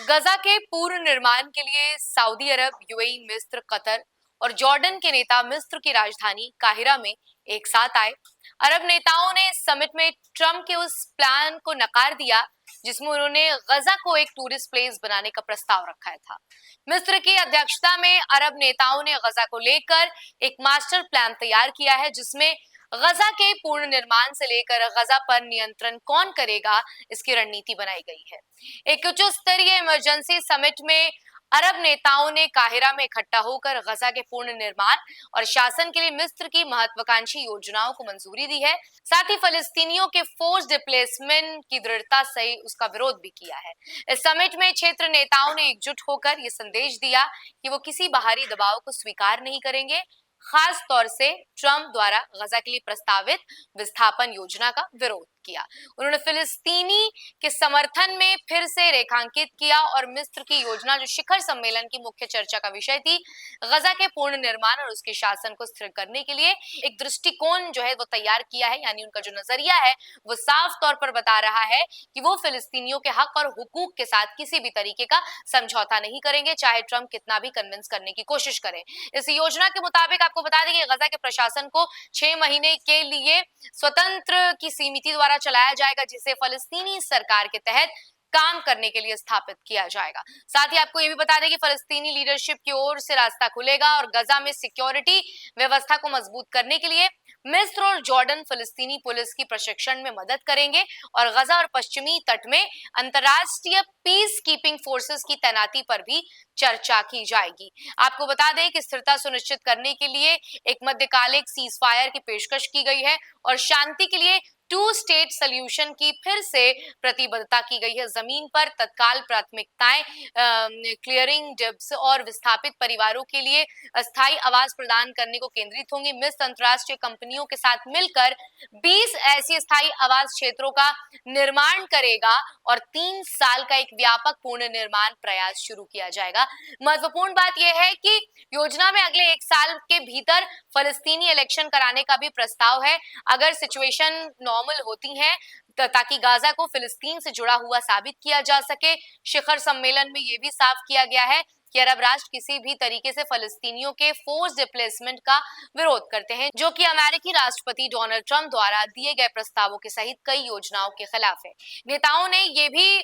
गजा के पूर्ण निर्माण के लिए सऊदी अरब, यूएई, मिस्र, कतर और जॉर्डन के नेता मिस्र की राजधानी काहिरा में एक साथ आए। अरब नेताओं ने इस समिट में ट्रंप के उस प्लान को नकार दिया जिसमें उन्होंने गजा को एक टूरिस्ट प्लेस बनाने का प्रस्ताव रखा था। मिस्र की अध्यक्षता में अरब नेताओं ने गजा को लेकर एक मास्टर प्लान तैयार किया है जिसमें गजा के पूर्ण निर्माण से लेकर गजा पर नियंत्रण कौन करेगा इसकी रणनीति बनाई गई है। एक उच्च स्तरीय इमरजेंसी समिट में अरब नेताओं ने काहिरा में इकट्ठा होकर गजा के पूर्ण निर्माण और शासन के लिए मिस्र की महत्वाकांक्षी योजनाओं को मंजूरी दी है। साथ ही फलस्तीनियों के फोर्स डिप्लेसमेंट की दृढ़ता से उसका विरोध भी किया है। इस समिट में क्षेत्र नेताओं ने एकजुट होकर यह संदेश दिया कि वो किसी बाहरी दबाव को स्वीकार नहीं करेंगे, खास तौर से ट्रंप द्वारा गजा के लिए प्रस्तावित विस्थापन योजना का विरोध किया। उन्होंने फिलिस्तीनी के समर्थन में फिर से रेखांकित किया और मिस्र की योजना जो शिखर सम्मेलन की मुख्य चर्चा का विषय थी, गजा के पूर्ण निर्माण और उसके शासन को स्थिर करने के लिए एक दृष्टिकोण जो है वो तैयार किया है। यानी उनका जो नजरिया है वो साफ तौर पर बता रहा है कि वो फिलिस्तीनियों के हक और हुकूक के साथ किसी भी तरीके का समझौता नहीं करेंगे, चाहे ट्रंप कितना भी कन्विंस करने की कोशिश करे। इस योजना के मुताबिक आपको बता दें कि गजा के प्रशासन को 6 महीने के लिए स्वतंत्र की समिति द्वारा चलाया जाएगा जिसे फलस्तीनी सरकार के तहत काम करने के लिए स्थापित किया जाएगा। साथ ही आपको ये भी बता दें कि फलस्तीनी लीडरशिप की ओर से रास्ता खुलेगा और गजा में सिक्योरिटी व्यवस्था को मजबूत करने के लिए मिस्र और जॉर्डन फलस्तीनी पुलिस की प्रशिक्षण में मदद करेंगे और गजा और पश्चिमी तट में अंतरराष्ट्रीय पीस कीपिंग फोर्सेस की तैनाती पर भी चर्चा की जाएगी। आपको बता दें कि स्थिरता सुनिश्चित करने के लिए एक मध्यकालिक सीज फायर की पेशकश की गई है और शांति के लिए 2 स्टेट सॉल्यूशन की फिर से प्रतिबद्धता की गई है। जमीन पर तत्काल प्राथमिकताएं क्लियरिंग डिब्स और विस्थापित परिवारों के लिए अस्थायी आवास प्रदान करने को केंद्रित होंगी। मिस्र अंतरराष्ट्रीय कंपनियों के साथ मिलकर 20 ऐसी अस्थायी आवास क्षेत्रों का निर्माण करेगा और 3 साल का एक व्यापक पूर्ण निर्माण प्रयास शुरू किया जाएगा। महत्वपूर्ण बात यह है कि योजना में अगले 1 साल के भीतर फलस्तीनी इलेक्शन कराने का भी प्रस्ताव है। अगर सिचुएशन नॉर्मल होती है ताकि गाजा को फिलिस्तीन से जुड़ा हुआ साबित किया जा सके। शिखर सम्मेलन में यह भी साफ किया गया है कि अरब राष्ट्र किसी भी तरीके से फलस्तीनियों के फोर्स डिप्लेसमेंट का विरोध करते हैं, जो कि अमेरिकी राष्ट्रपति डोनाल्ड ट्रंप द्वारा दिए गए प्रस्तावों के सहित कई योजनाओं के खिलाफ है। नेताओं ने यह भी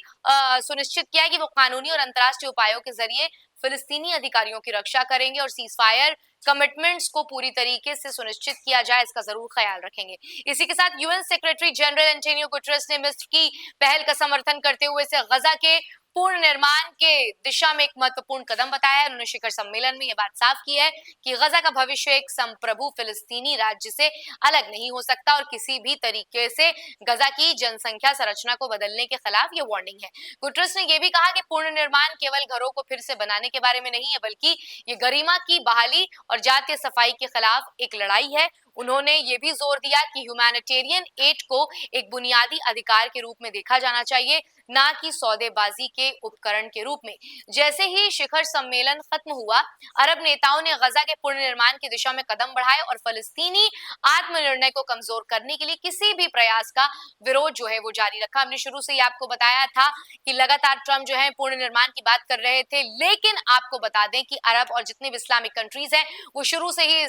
सुनिश्चित किया कि वो कानूनी और अंतर्राष्ट्रीय उपायों के जरिए फिलिस्तीनी अधिकारियों की रक्षा करेंगे और सीज फायर कमिटमेंट्स को पूरी तरीके से सुनिश्चित किया जाए, इसका जरूर ख्याल रखेंगे। इसी के साथ UN secretary general Antonio Guterres ने मिस्र की पहल का समर्थन करते हुए इसे गजा के पूर्ण निर्माण के दिशा में एक महत्वपूर्ण कदम बताया है। उन्होंने शिखर सम्मेलन में यह बात साफ की है कि गजा का भविष्य एक संप्रभु फिलिस्तीनी राज्य से अलग नहीं हो सकता और किसी भी तरीके से गजा की जनसंख्या संरचना को बदलने के खिलाफ ये वार्निंग है। गुटेरेस ने यह भी कहा कि पूर्ण निर्माण केवल घरों को फिर से बनाने के बारे में नहीं है, बल्कि ये गरिमा की बहाली और जातीय सफाई के खिलाफ एक लड़ाई है। उन्होंने ये भी जोर दिया कि ह्यूमैनिटेरियन एड को एक बुनियादी अधिकार के रूप में देखा जाना चाहिए, ना कि सौदेबाजी के उपकरण के रूप में। जैसे ही शिखर सम्मेलन खत्म हुआ, अरब नेताओं ने गजा के पूर्ण निर्माण की दिशा में कदम बढ़ाए और फलस्तीनी आत्मनिर्णय को कमजोर करने के लिए किसी भी प्रयास का विरोध जो है वो जारी रखा। हमने शुरू से ही आपको बताया था कि लगातार ट्रंप जो है पूर्ण निर्माण की बात कर रहे थे, लेकिन आपको बता दें कि अरब और जितने भी इस्लामिक कंट्रीज हैं वो शुरू से ही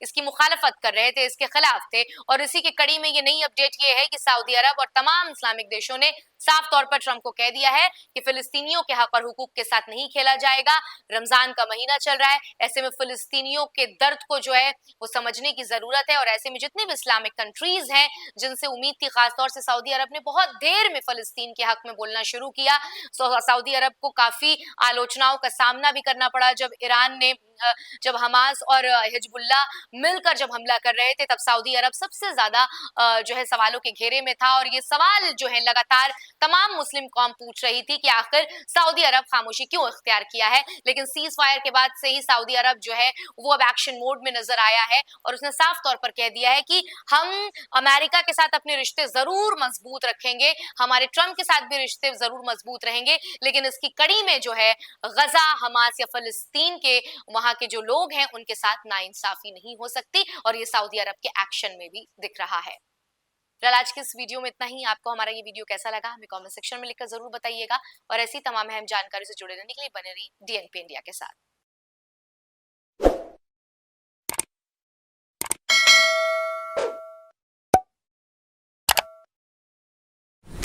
इसकी मुखालफत कर रहे थे, इसके खिलाफ थे। और इसी की कड़ी में ये नई अपडेट ये है कि सऊदी अरब और तमाम इस्लामिक देशों ने साफ तौर पर ट्रंप को कह दिया है कि फिलिस्तीनियों के हक और हुकूक के साथ नहीं खेला जाएगा। रमजान का महीना चल रहा है, ऐसे में फिलिस्तीनियों के दर्द को जो है वो समझने की जरूरत है और ऐसे में जितने भी इस्लामिक कंट्रीज हैं जिनसे उम्मीद थी, खासतौर से सऊदी अरब ने बहुत देर में फिलिस्तीन के हक में बोलना शुरू किया। सऊदी अरब को काफी आलोचनाओं का सामना भी करना पड़ा जब ईरान ने जब हमास और हिजबुल्लाह मिलकर जब हमला कर रहे थे, तब सऊदी अरब सबसे ज्यादा जो है सवालों के घेरे में था और ये सवाल जो है लगातार तमाम मुस्लिम कौम पूछ रही थी कि आखिर सऊदी अरब खामोशी क्यों इख्तियार किया है। लेकिन सीज फायर के बाद से ही सऊदी अरब जो है वो अब एक्शन मोड में नजर आया है और उसने साफ तौर पर कह दिया है कि हम अमेरिका के साथ अपने रिश्ते जरूर मजबूत रखेंगे, हमारे ट्रंप के साथ भी रिश्ते जरूर मजबूत रहेंगे, लेकिन इसकी कड़ी में जो है गजा, हमास या फलस्तीन के वहां के जो लोग हैं उनके साथ नाइंसाफी नहीं हो सकती और ये सऊदी अरब के एक्शन में भी दिख रहा है। फिलहाल आज की इस वीडियो में इतना ही। आपको हमारा ये वीडियो कैसा लगा हमें कमेंट सेक्शन में लिखकर जरूर बताइएगा और ऐसी तमाम अहम जानकारी से जुड़े रहने के लिए बने रहिए डीएनपी इंडिया के साथ।